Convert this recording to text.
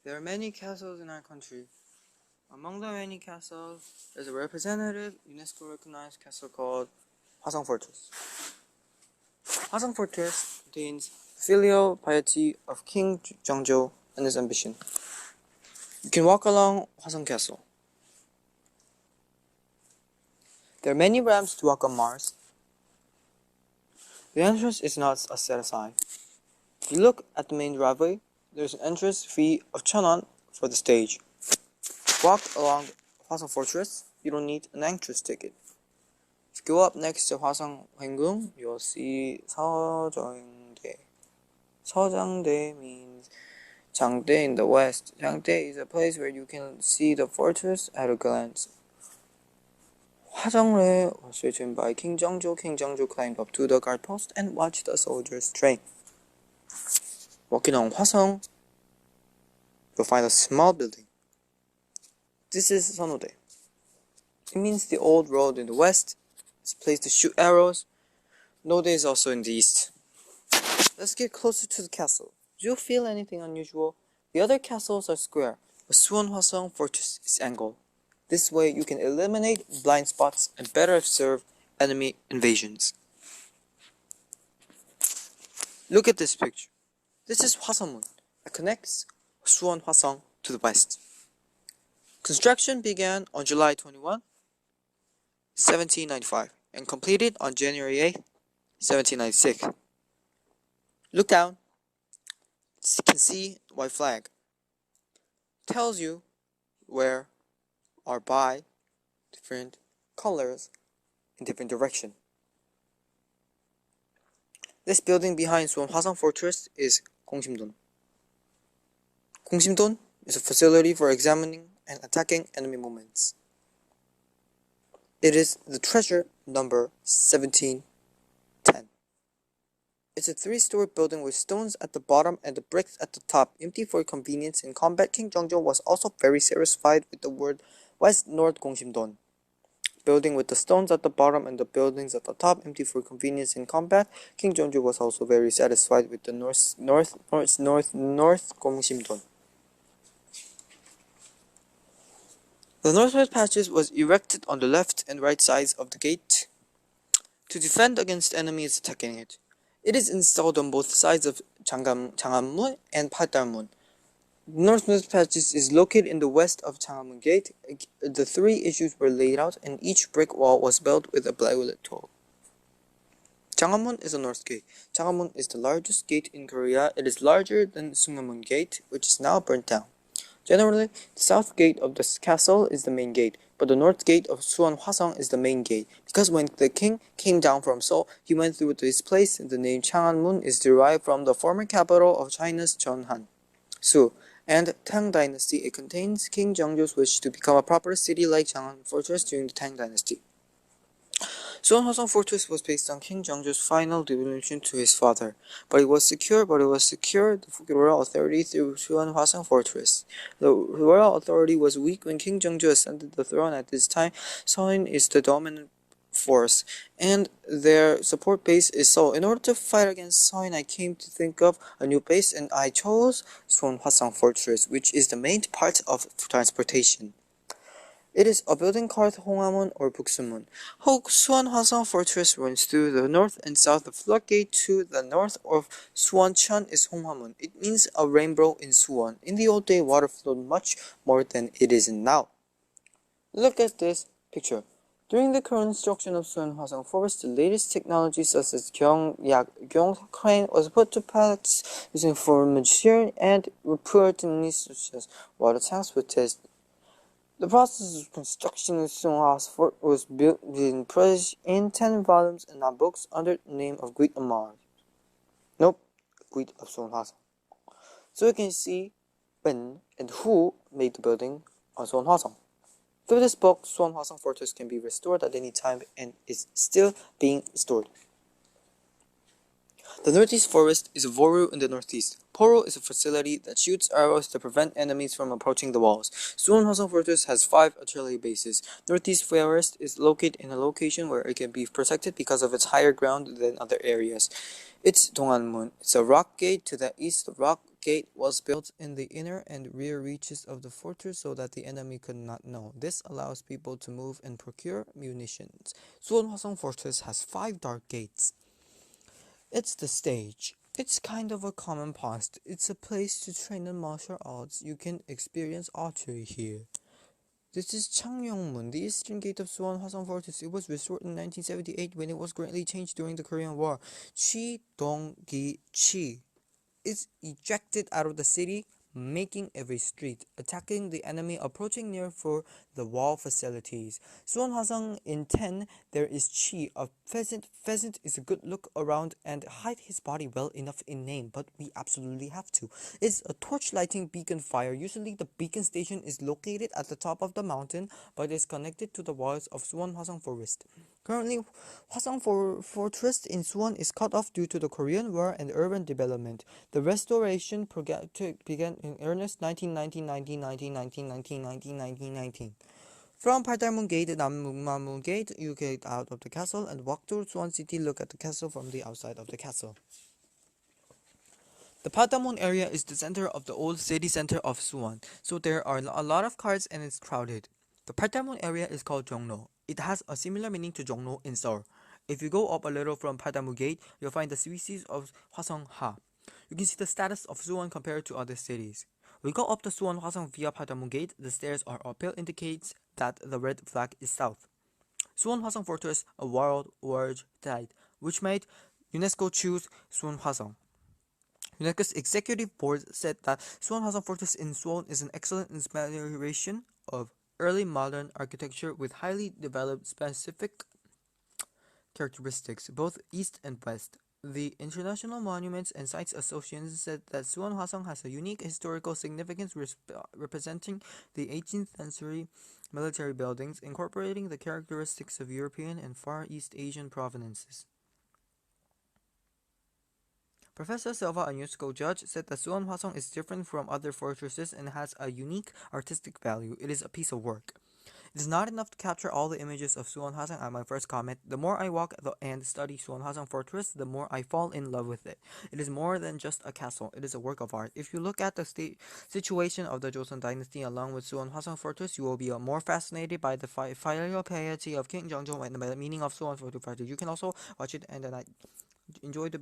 There are many castles in our country. Among the many castles, there's a representative UNESCO-recognized castle called Hwasong Fortress. Hwasong Fortress contains the filial piety of King Jeongjo and his ambition. You can walk along Hwasong Castle. There are many ramps to walk on Mars. The entrance is not set aside. If you look at the main driveway, there's an entrance fee of 1,000won for the stage. Walk along Hwasong Fortress, you don't need an entrance ticket. If you go up next to Hwasong Hwengung, you'll see 서정대. 서장대 means Changdae in the west. Changdae is a place where you can see the fortress at a glance. Hwasongre was written by King Jeongjo. King Jeongjo climbed up to the guard post and watched the soldiers train. Walking on Hwasong, you'll find a small building. This is Sonode. It means the old road in the west. It's a place to shoot arrows. Node is also in the east. Let's get closer to the castle. Do you feel anything unusual? The other castles are square, but Suwon-Hwasong Fortress is angled. This way you can eliminate blind spots and better observe enemy invasions. Look at this picture. This is Hwasemun that connects Suwon-Hwasong to the west. Construction began on July 21, 1795 and completed on January 8, 1796. Look down. You can see white flag. Tells you where or by different colors in different direction. This building behind Suwon-Hwasong Fortress is Gongsimdon. Gongsimdon is a facility for examining and attacking enemy movements. It is the treasure number 1710. It's a 3-story building with stones at the bottom and the bricks at the top, empty for convenience in combat. King Jeongjo was also very satisfied with the word West North Gongsimdon. Building with the stones at the bottom and the buildings at the top, empty for convenience in combat. King Jeongjo was also very satisfied with the North Gongsimdon. The northwest passage was erected on the left and right sides of the gate to defend against enemies attacking it. It is installed on both sides of Changhanmun and Padarmun. The northwest passage is located in the west of Changhanmun Gate. The 3 issues were laid out and each brick wall was built with a plywood tool. Changhanmun is the north gate. Changhanmun is the largest gate in Korea. It is larger than Sunghamun Gate, which is now burnt down. Generally, the south gate of the castle is the main gate, but the north gate of Suwon-Hwasong is the main gate, because when the king came down from Seoul, he went through this place. The name Changhanmun is derived from the former capital of China's Cheonhan, Su, and Tang Dynasty. It contains King Jeongjo's wish to become a proper city like Changhan Fortress during the Tang Dynasty. Suwon-Hwasong Fortress was based on King Jeongjo's final devolution to his father, but it was secured the royal authority through Suwon-Hwasong Fortress. The royal authority was weak when King Jeongjo ascended the throne. At this time, Seoul is the dominant force, and their support base is Seoul. In order to fight against Seoul, I came to think of a new base, and I chose Suwon-Hwasong Fortress, which is the main part of transportation. It is a building called Honghamun or Buksumun. Suwon-Hwasong Fortress runs through the north and south. The floodgate to the north of Suwon-chun is Honghamun. It means a rainbow in Suwon. In the old day, water flowed much more than it is now. Look at this picture. During the construction of Suwon-Hwasong Forest, the latest technology such as Gyeong crane was put to practice using for machinery and reportedly such as water tanks were tested. The process of construction of Suwon-Hwasong Fort was built in published in 10 volumes and on books under the name of Guide of Mars. Guide of Suwon-Hwasong. So you can see when and who made the building on Suwon-Hwasong. Through this book, Suwon-Hwasong Fortress can be restored at any time and is still being restored. The northeast forest is Voru in the northeast. Poro is a facility that shoots arrows to prevent enemies from approaching the walls. Suwon Fortress has 5 artillery bases. Northeast forest is located in a location where it can be protected because of its higher ground than other areas. It's Donghanmun. It's a rock gate to the east. The rock gate was built in the inner and rear reaches of the fortress so that the enemy could not know. This allows people to move and procure munitions. Suwon Fortress has 5 dark gates. It's the stage. It's kind of a common past. It's a place to train in martial arts. You can experience archery here. This is Changnyeongmun, the eastern gate of Suwon Fortress. It was restored in 1978 when it was greatly changed during the Korean War. Chi Dong-gi Chi is ejected out of the city, making every street, attacking the enemy approaching near for the wall facilities. Suwon in 10, there is Chi, a pheasant. Pheasant is a good look around and hide his body well enough in name, but we absolutely have to. It's a torch lighting beacon fire. Usually the beacon station is located at the top of the mountain, but is connected to the walls of Suwon Forest. Currently, Hwasong Fortress in Suwon is cut off due to the Korean War and urban development. The restoration began in earnest 1919. From Pardarmun Gate and Nammunmamun Gate, you get out of the castle and walk through Suwon City. Look at the castle from the outside of the castle. The Pardarmun area is the center of the old city center of Suwon, so there are a lot of cars and it's crowded. The Pardarmun area is called Jongno. It has a similar meaning to Jongno in Seoul. If you go up a little from Pardarmun Gate, you'll find the species of Hwasong-ha. You can see the status of Suwon compared to other cities. We go up the Suwon Hwasong via Pardarmun Gate. The stairs are uphill, indicates that the red flag is south. Suwon Hwasong Fortress, a World War site, which made UNESCO choose Suwon Hwasong. UNESCO's executive board said that Suwon Fortress in Suwon is an excellent inspiration of early modern architecture with highly developed specific characteristics, both east and west. The International Monuments and Sites Association said that Suwon has a unique historical significance representing the 18th century military buildings, incorporating the characteristics of European and Far East Asian provenances. Professor Silva, a UNESCO judge, said that Suwon Hwasong is different from other fortresses and has a unique artistic value. It is a piece of work. It is not enough to capture all the images of Suwon Hwasong at my first comment. The more I walk and study Suwon Hwasong Fortress, the more I fall in love with it. It is more than just a castle. It is a work of art. If you look at the situation of the Joseon dynasty along with Suwon Hwasong Fortress, you will be more fascinated by the filial piety of King Jeongjo and the meaning of Suwon Fortress. You can also watch it and then enjoy the